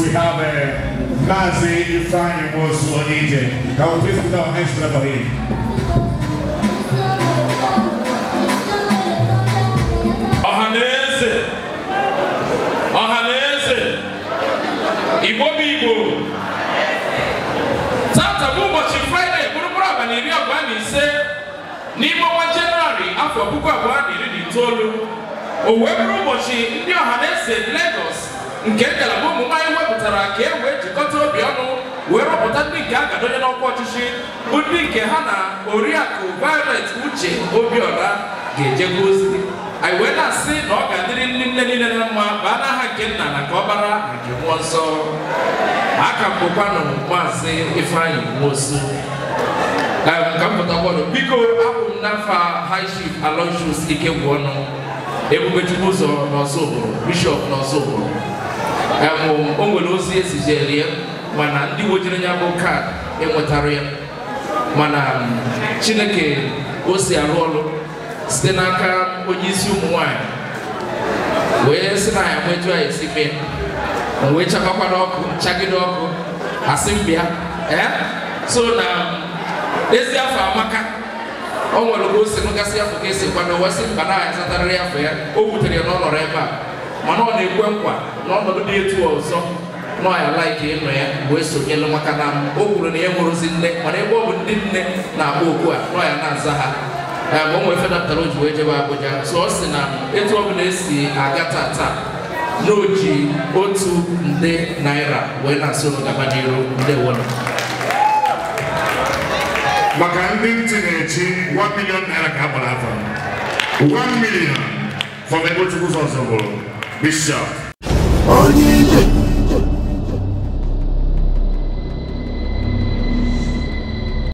We have Nazi Ifani was on DJ. Can we please put our hands together for him? Ohanese. Igbo. Tata Bubochi Friday, Burubura Baniri Abani say, Nimo January, after Buka Bani, Tolu, Owebu Bochi, India Hanese, Lagos. Nkenda la bomu mai webutara ke we jikoto bionu we robotani gaga donye no kwachishi udi ke hana oriaku Violet Uche Obiora gejegozi I wena see no ga diri nne na ma bana ha kenna na kobara nke wonso aka popano mazi Ifeanyi Nwosu kampota bodo biko abu nafa high chief Aloysius Ikegwono Ebubechubuzo n'Osoboro Bishop n'Osoboro onwere ozi esijere ya mana ndị wojere nya bụ card enwetara ya mana Chineke o si arụ ọrụ site n'aka onye isi ụmụ nwanyị wee sị na ya nweju anyị esi mee wee chakwakwara ọkụ chagide ọkụ asị mbịa so na ezi afọ amaka o nwere ka o si nụgasị afọ ka esi kwado wesị mba na ya zatarịrị afọ ya o butere ya n'ọnọrọ ebe a mana ọ na-ekwe nkwa n'ọnọdụ dị etu ọzọ nọ ya like ịnọ ya wee sonyelu maka na o kwuru na ya nwụrụzi nne mana ebe ọ bụ ndị nne na-agba okwu a nọ ya na-aza ha ma o nwee fedapụtara o ji wee jebe Abuja so ọ sị na etu ọ bụla esi aga tata n'oji $1 wee na-asị ụlọ gaba n'iru ndị wọlọ maka ndị ntị na-echi $1 million ka agbara afọ 1 million from Ebochukwu Osoboro Bishop.